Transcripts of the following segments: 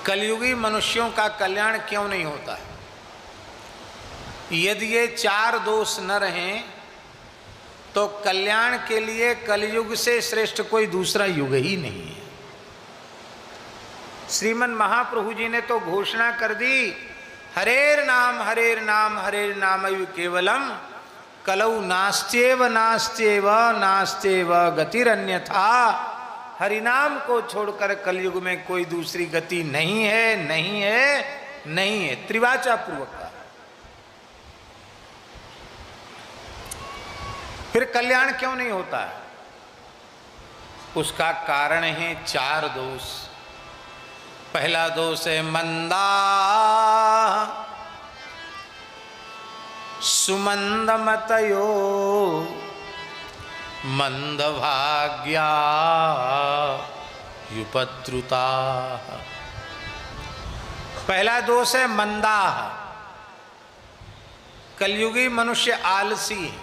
कलयुगी मनुष्यों का कल्याण क्यों नहीं होता है? यदि ये चार दोष न रहें तो कल्याण के लिए कलयुग से श्रेष्ठ कोई दूसरा युग ही नहीं है। श्रीमन महाप्रभु जी ने तो घोषणा कर दी, हरेर नाम हरेर नाम हरेर नाम केवलम कलौ नास्त्येव नास्त्येव नास्त्येव गतिरन्यथा। हरिनाम को छोड़कर कलयुग में कोई दूसरी गति नहीं है, नहीं है, नहीं है। त्रिवाचा पूर्वक का। फिर कल्याण क्यों नहीं होता है? उसका कारण है चार दोष। पहला दोष है मंदा, सुमंदमतयो मंदभाग्या युपद्रुता। पहला दोष है मंदा। कलयुगी मनुष्य आलसी है।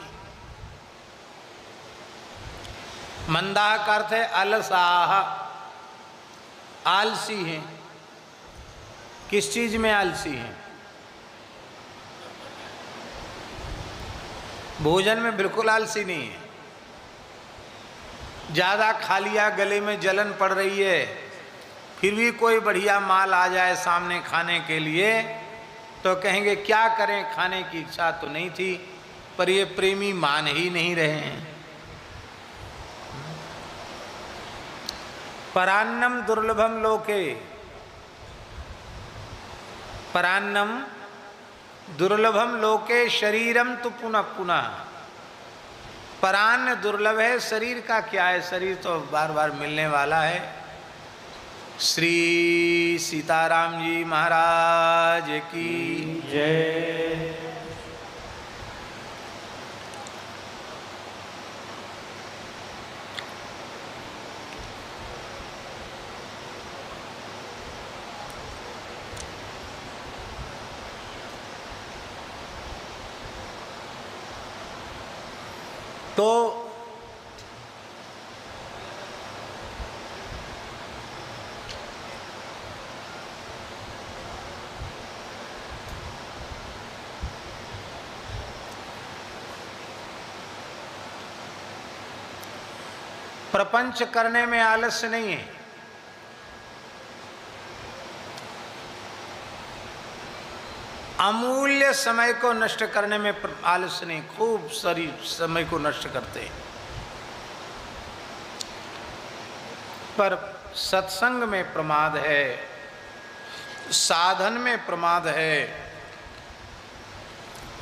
मंदा का अर्थ है अलसाह, आलसी है। किस चीज में आलसी है? भोजन में बिल्कुल आलसी नहीं है। ज्यादा खा लिया, गले में जलन पड़ रही है, फिर भी कोई बढ़िया माल आ जाए सामने खाने के लिए तो कहेंगे क्या करें, खाने की इच्छा तो नहीं थी, पर ये प्रेमी मान ही नहीं रहे हैं। परान्नम दुर्लभम लोके, परान्नम दुर्लभम लोके शरीरम तो पुनः पुनः। परान्न दुर्लभ है, शरीर का क्या है? शरीर तो बार बार मिलने वाला है। श्री सीताराम जी महाराज की जय। तो प्रपंच करने में आलस्य नहीं है। अमूल्य समय को नष्ट करने में आलस्य नहीं, खूब सारी समय को नष्ट करते हैं। पर सत्संग में प्रमाद है, साधन में प्रमाद है,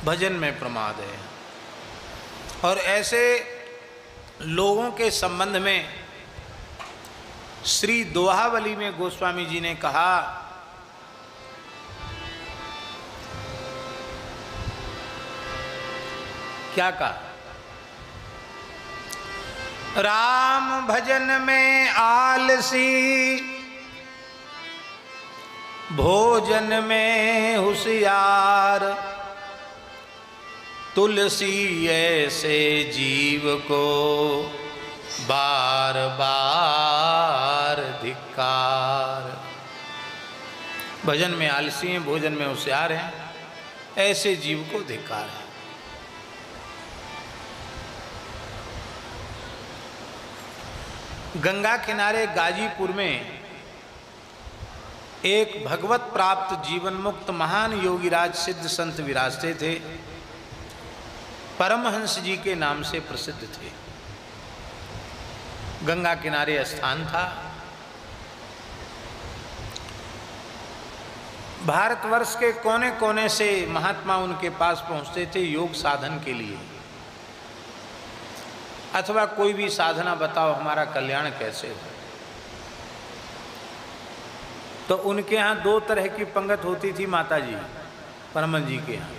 भजन में प्रमाद है। और ऐसे लोगों के संबंध में श्री दोहावली में गोस्वामी जी ने कहा, क्या कहा? राम भजन में आलसी, भोजन में होशियार, तुलसी ऐसे जीव को बार बार धिक्कार। भजन में आलसी हैं, भोजन में होशियार हैं, ऐसे जीव को धिक्कार है। गंगा किनारे गाजीपुर में एक भगवत प्राप्त जीवन मुक्त महान योगीराज सिद्ध संत विराजते थे। परमहंस जी के नाम से प्रसिद्ध थे। गंगा किनारे स्थान था। भारतवर्ष के कोने कोने से महात्मा उनके पास पहुंचते थे योग साधन के लिए, अथवा कोई भी साधना बताओ हमारा कल्याण कैसे हो। तो उनके यहाँ दो तरह की पंगत होती थी माता जी, परमहंस जी के यहाँ।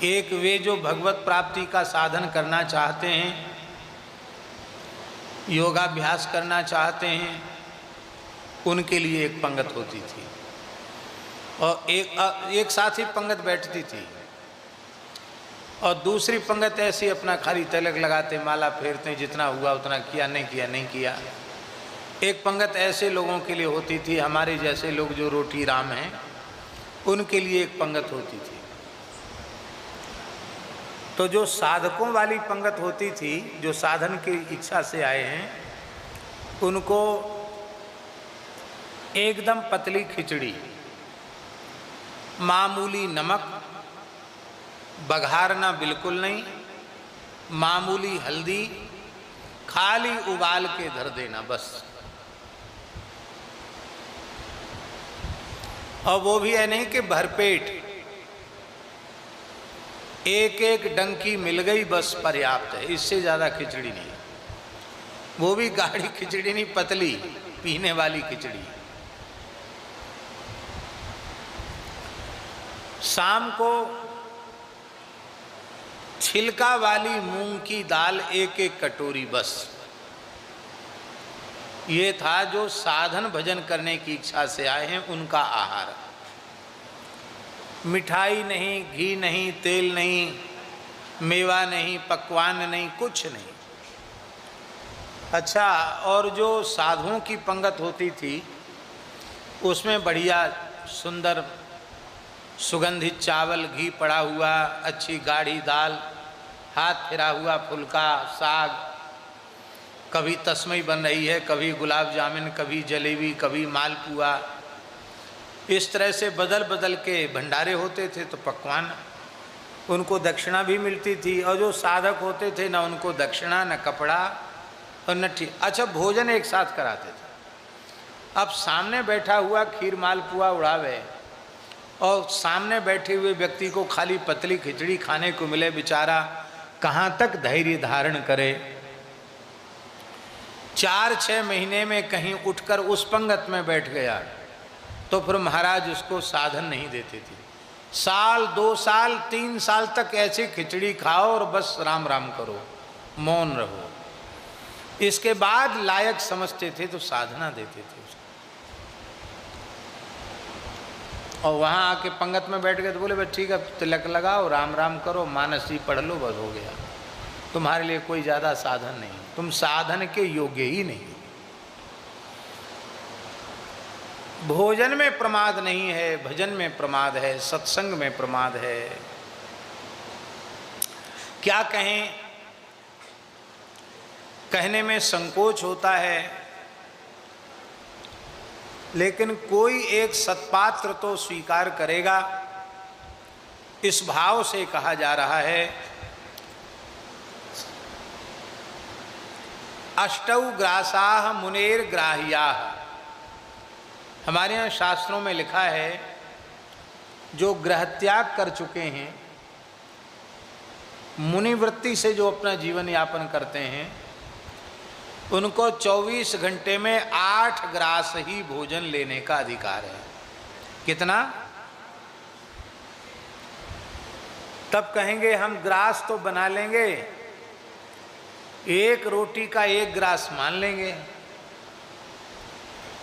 एक वे जो भगवत प्राप्ति का साधन करना चाहते हैं, योगाभ्यास करना चाहते हैं, उनके लिए एक पंगत होती थी। और एक साथ ही पंगत बैठती थी। और दूसरी पंगत ऐसी अपना खाली तिलक लगाते, माला फेरते, जितना हुआ उतना किया, नहीं किया नहीं किया। एक पंगत ऐसे लोगों के लिए होती थी, हमारे जैसे लोग जो रोटी राम हैं उनके लिए एक पंगत होती थी। तो जो साधकों वाली पंगत होती थी, जो साधन की इच्छा से आए हैं, उनको एकदम पतली खिचड़ी, मामूली नमक, बघारना बिल्कुल नहीं, मामूली हल्दी, खाली उबाल के धर देना बस। और वो भी है नहीं कि भरपेट, एक एक डंकी मिल गई बस पर्याप्त है, इससे ज़्यादा खिचड़ी नहीं। वो भी गाढ़ी खिचड़ी नहीं, पतली पीने वाली खिचड़ी। शाम को छिलका वाली मूंग की दाल एक एक कटोरी बस। ये था जो साधन भजन करने की इच्छा से आए हैं उनका आहार। मिठाई नहीं, घी नहीं, तेल नहीं, मेवा नहीं, पकवान नहीं, कुछ नहीं। अच्छा, और जो साधुओं की पंगत होती थी उसमें बढ़िया सुंदर सुगंधित चावल, घी पड़ा हुआ, अच्छी गाढ़ी दाल, हाथ फिरा हुआ फुल्का, साग, कभी तस्मई बन रही है, कभी गुलाब जामुन, कभी जलेबी, कभी मालपुआ, इस तरह से बदल बदल के भंडारे होते थे। तो पकवान, उनको दक्षिणा भी मिलती थी। और जो साधक होते थे ना उनको दक्षिणा, न कपड़ा और न ठीक। अच्छा, भोजन एक साथ कराते थे। अब सामने बैठा हुआ खीर मालपुआ उड़ावे और सामने बैठे हुए व्यक्ति को खाली पतली खिचड़ी खाने को मिले, बेचारा कहाँ तक धैर्य धारण करे। 4-6 महीने में कहीं उठकर उस पंगत में बैठ गया तो फिर महाराज उसको साधन नहीं देते थे। 1 साल, 2 साल, 3 साल तक ऐसी खिचड़ी खाओ और बस राम राम करो, मौन रहो। इसके बाद लायक समझते थे तो साधना देते थे उसको। और वहाँ आके पंगत में बैठ गए तो बोले बस ठीक है, तिलक लगाओ, राम राम करो, मानसी पढ़ लो, बस हो गया। तुम्हारे लिए कोई ज़्यादा साधन नहीं, तुम साधन के योग्य ही नहीं। भोजन में प्रमाद नहीं है, भजन में प्रमाद है, सत्संग में प्रमाद है। क्या कहें, कहने में संकोच होता है, लेकिन कोई एक सत्पात्र तो स्वीकार करेगा, इस भाव से कहा जा रहा है। अष्टौ ग्रासाः मुनेर ग्राह्याः। हमारे यहाँ शास्त्रों में लिखा है जो ग्रह त्याग कर चुके हैं, मुनिवृत्ति से जो अपना जीवन यापन करते हैं, उनको 24 घंटे में 8 ग्रास ही भोजन लेने का अधिकार है। कितना? तब कहेंगे हम ग्रास तो बना लेंगे, एक रोटी का 1 ग्रास मान लेंगे,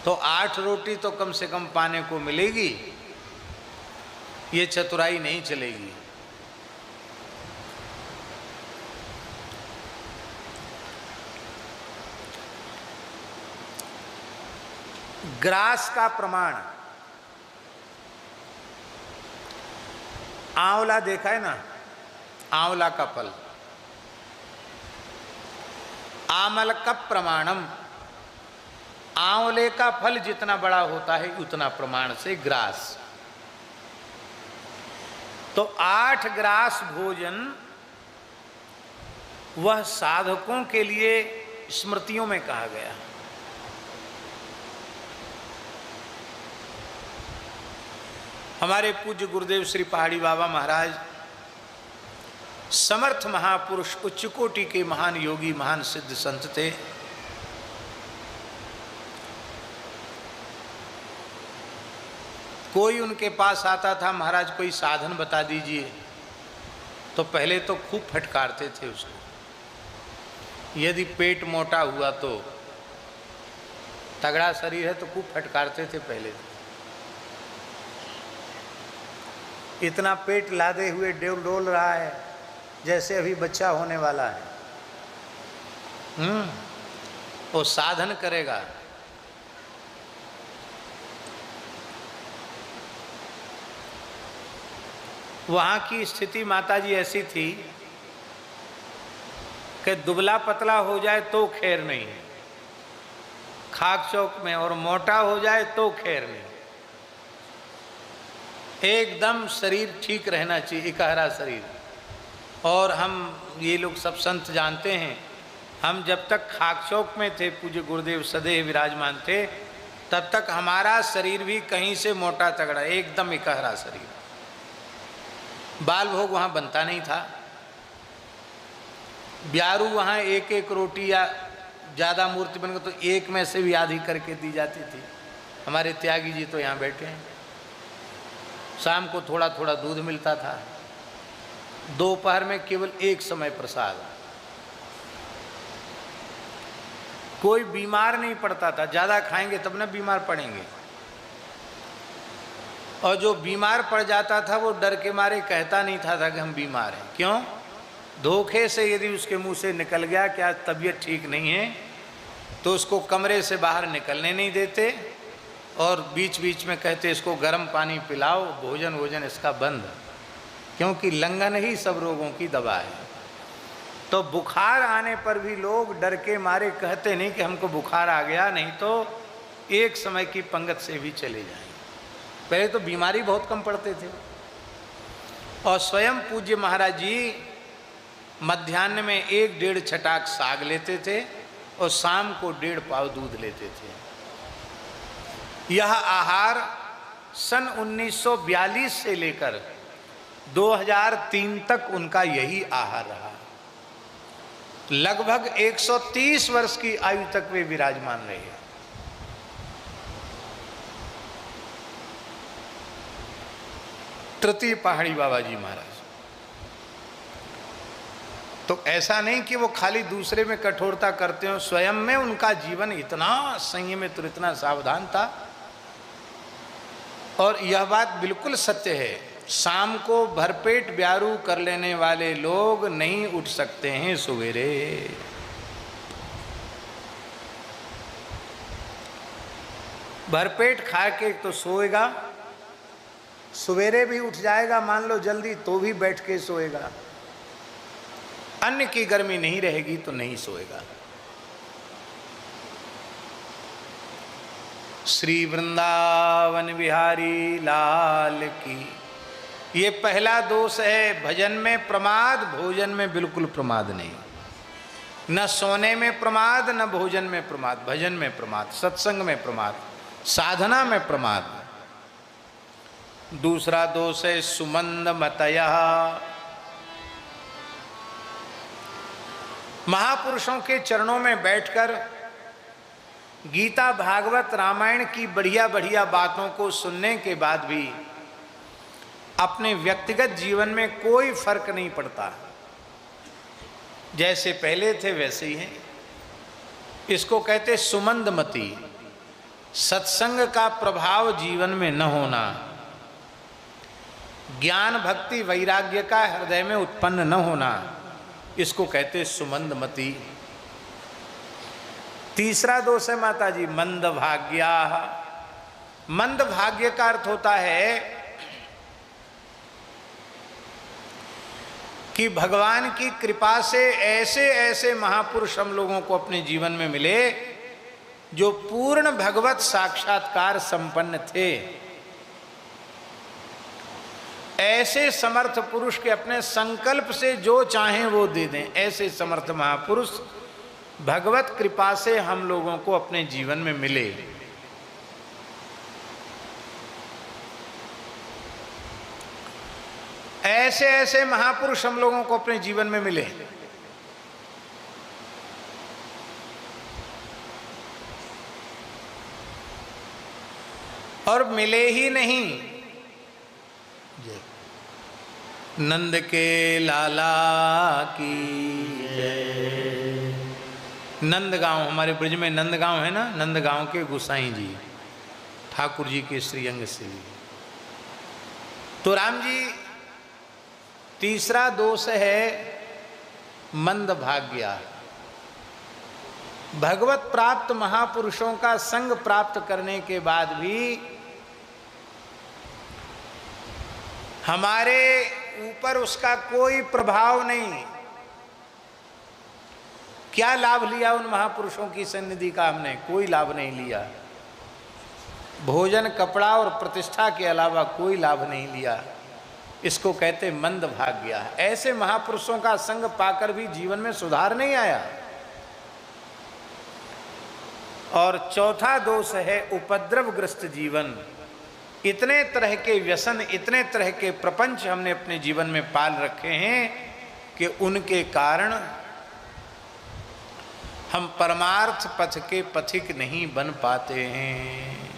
तो 8 रोटी तो कम से कम पाने को मिलेगी। ये चतुराई नहीं चलेगी। ग्रास का प्रमाण, आंवला देखा है ना, आंवला का फल, आमल का प्रमाणम, आंवले का फल जितना बड़ा होता है उतना प्रमाण से ग्रास। तो 8 ग्रास भोजन वह साधकों के लिए स्मृतियों में कहा गया। हमारे पूज्य गुरुदेव श्री पहाड़ी बाबा महाराज समर्थ महापुरुष, उच्च कोटि के महान योगी, महान सिद्ध संत थे। कोई उनके पास आता था, महाराज कोई साधन बता दीजिए, तो पहले तो खूब फटकारते थे उसको। यदि पेट मोटा हुआ तो, तगड़ा शरीर है तो खूब फटकारते थे पहले। इतना पेट लादे हुए डोल रहा है जैसे अभी बच्चा होने वाला है। वो साधन करेगा वहाँ की स्थिति माताजी ऐसी थी कि दुबला पतला हो जाए तो खैर नहीं, खाक चौक में, और मोटा हो जाए तो खैर नहीं, एकदम शरीर ठीक रहना चाहिए, इकहरा शरीर। और हम ये लोग सब संत जानते हैं, हम जब तक खाक चौक में थे, पूज्य गुरुदेव सदैव विराजमान थे, तब तक हमारा शरीर भी कहीं से मोटा तगड़ा, एकदम इकहरा शरीर। बाल भोग वहाँ बनता नहीं था, ब्यारू वहाँ एक एक रोटी या ज़्यादा मूर्ति बनकर तो एक में से भी आधी करके दी जाती थी। हमारे त्यागी जी तो यहाँ बैठे हैं, शाम को थोड़ा थोड़ा दूध मिलता था, दोपहर में केवल एक समय प्रसाद। कोई बीमार नहीं पड़ता था, ज़्यादा खाएंगे तब ना बीमार पड़ेंगे, और जो बीमार पड़ जाता था वो डर के मारे कहता नहीं था कि हम बीमार हैं। क्यों? धोखे से यदि उसके मुंह से निकल गया कि आज तबीयत ठीक नहीं है, तो उसको कमरे से बाहर निकलने नहीं देते, और बीच बीच में कहते इसको गर्म पानी पिलाओ, भोजन इसका बंद, क्योंकि लंघन ही सब रोगों की दवा है। तो बुखार आने पर भी लोग डर के मारे कहते नहीं कि हमको बुखार आ गया, नहीं तो एक समय की पंगत से भी चले जाएं। पहले तो बीमारी बहुत कम पड़ते थे, और स्वयं पूज्य महाराज जी मध्याह्न में 1-1.5 छटाक साग लेते थे, और शाम को 1.5 पाव दूध लेते थे। यह आहार सन 1942 से लेकर 2003 तक उनका यही आहार रहा। लगभग 130 वर्ष की आयु तक वे विराजमान रहे। तृतीय पहाड़ी बाबा जी महाराज तो ऐसा नहीं कि वो खाली दूसरे में कठोरता करते हो, स्वयं में उनका जीवन इतना संयमित और इतना सावधान था। और यह बात बिल्कुल सत्य है, शाम को भरपेट ब्यारू कर लेने वाले लोग नहीं उठ सकते हैं सवेरे। भरपेट खा के तो सोएगा, सवेरे भी उठ जाएगा मान लो जल्दी तो भी बैठ के सोएगा, अन्न की गर्मी नहीं रहेगी तो नहीं सोएगा। श्री वृंदावन बिहारी लाल की। ये पहला दोष है, भजन में प्रमाद, भोजन में बिल्कुल प्रमाद नहीं। न सोने में प्रमाद, न भोजन में प्रमाद, भजन में प्रमाद, सत्संग में प्रमाद, साधना में प्रमाद। दूसरा दोष है सुमंद मतयः। महापुरुषों के चरणों में बैठकर गीता भागवत रामायण की बढ़िया बढ़िया बातों को सुनने के बाद भी अपने व्यक्तिगत जीवन में कोई फर्क नहीं पड़ता, जैसे पहले थे वैसे ही हैं। इसको कहते सुमंदमती। सत्संग का प्रभाव जीवन में न होना, ज्ञान भक्ति वैराग्य का हृदय में उत्पन्न न होना, इसको कहते सुमंदमती। तीसरा दोष है माता जी मंद भाग्या। मंद भाग्य का अर्थ होता है कि भगवान की कृपा से ऐसे ऐसे महापुरुष हम लोगों को अपने जीवन में मिले जो पूर्ण भगवत साक्षात्कार संपन्न थे। ऐसे समर्थ पुरुष के अपने संकल्प से जो चाहें वो दे दें, ऐसे समर्थ महापुरुष भगवत कृपा से हम लोगों को अपने जीवन में मिले। ऐसे ऐसे महापुरुष हम लोगों को अपने जीवन में मिले। और मिले ही नहीं, नंद के लाला की जय। नंदगांव, हमारे ब्रज में नंदगांव है ना, नंदगांव के गोसाई जी ठाकुर जी के श्रीअंग से। तो राम जी तीसरा दोष है मंद भाग्य। भगवत प्राप्त महापुरुषों का संग प्राप्त करने के बाद भी हमारे ऊपर उसका कोई प्रभाव नहीं। क्या लाभ लिया उन महापुरुषों की सन्निधि का? हमने कोई लाभ नहीं लिया। भोजन, कपड़ा और प्रतिष्ठा के अलावा कोई लाभ नहीं लिया। इसको कहते मंद भाग्य। ऐसे महापुरुषों का संग पाकर भी जीवन में सुधार नहीं आया। और चौथा दोष है उपद्रवग्रस्त जीवन। इतने तरह के व्यसन, इतने तरह के प्रपंच हमने अपने जीवन में पाल रखे हैं कि उनके कारण हम परमार्थ पथ के पथिक नहीं बन पाते हैं।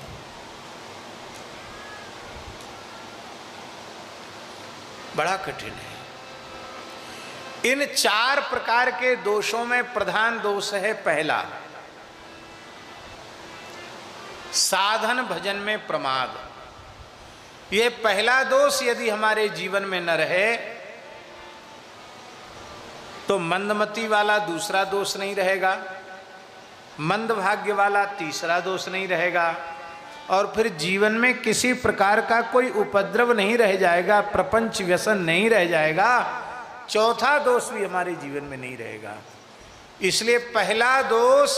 बड़ा कठिन है। इन 4 प्रकार के दोषों में प्रधान दोष है पहला, साधन भजन में प्रमाद। ये पहला दोष यदि हमारे जीवन में न रहे तो मंदमति वाला दूसरा दोष नहीं रहेगा, मंदभाग्य वाला तीसरा दोष नहीं रहेगा, और फिर जीवन में किसी प्रकार का कोई उपद्रव नहीं रह जाएगा, प्रपंच व्यसन नहीं रह जाएगा, चौथा दोष भी हमारे जीवन में नहीं रहेगा। इसलिए पहला दोष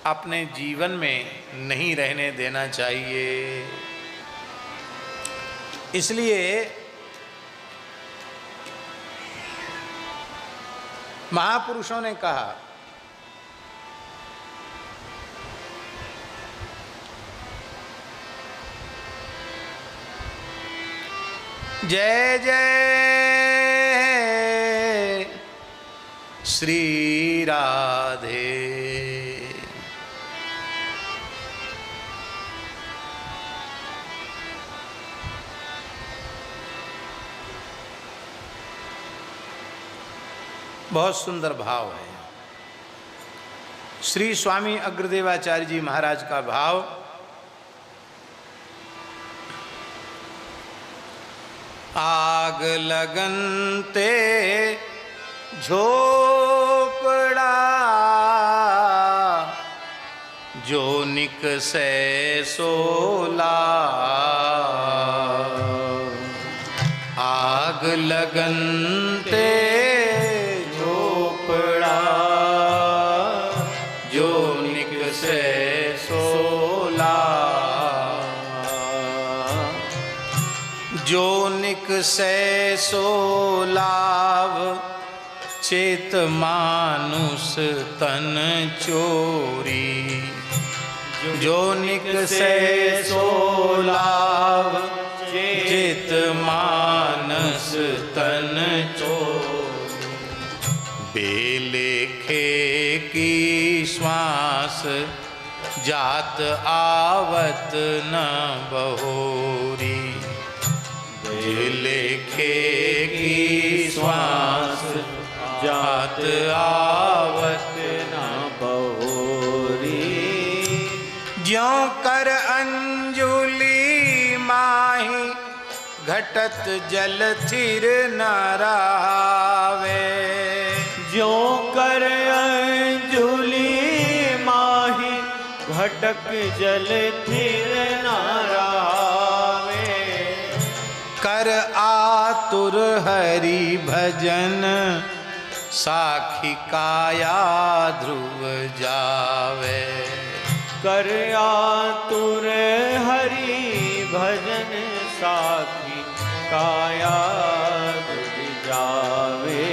अपने जीवन में नहीं रहने देना चाहिए। इसलिए महापुरुषों ने कहा जय जय श्री राधे। बहुत सुंदर भाव है। श्री स्वामी अग्रदेवाचार्य जी महाराज का भाव, आग लगनते झोपड़ा जो निकसे सोला, आग लगनते झोपड़ा जो निकसे सोला, जो निकसे सोलाव चेत मानुष तन चोरी, जो निकसे सोलाव चेत मानस तन चोरी, बेलेखे की श्वास जात आवत न बहोरी, बेलेखे की श्वास जात आवत न बहोरी, ज्यों कर अंजुली माही घटत जल थिर न रावे, ज्यों कर अंजुली माही घटक जल थिर न रावे, कर आतुर हरि भजन साखी काया ध्रुव जावे, कर आतुर हरि भजन साखी काया ध्रुव जावे,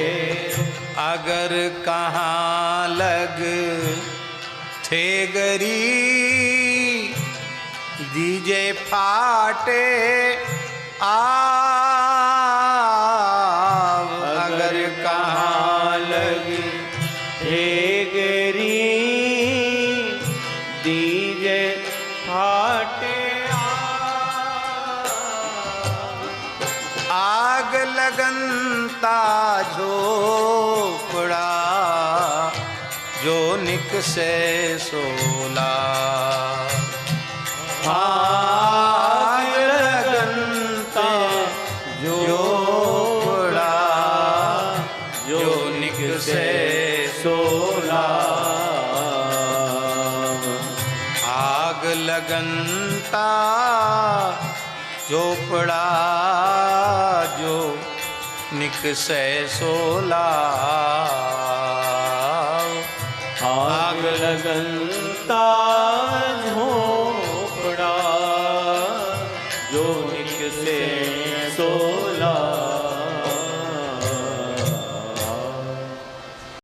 अगर कहाँ लग थे गरी दीजे फाटे आव, अगर कहाँ लगी ठेगरी दीजे फाटे आग लगनता झोपड़ा जो निकसे सोला, आग लगनता झोपड़ा जो निकसे सोला, आग लगनता झोपड़ा जो निकसे सोला, आग लगनता झोपड़ा जो निकसे सोला।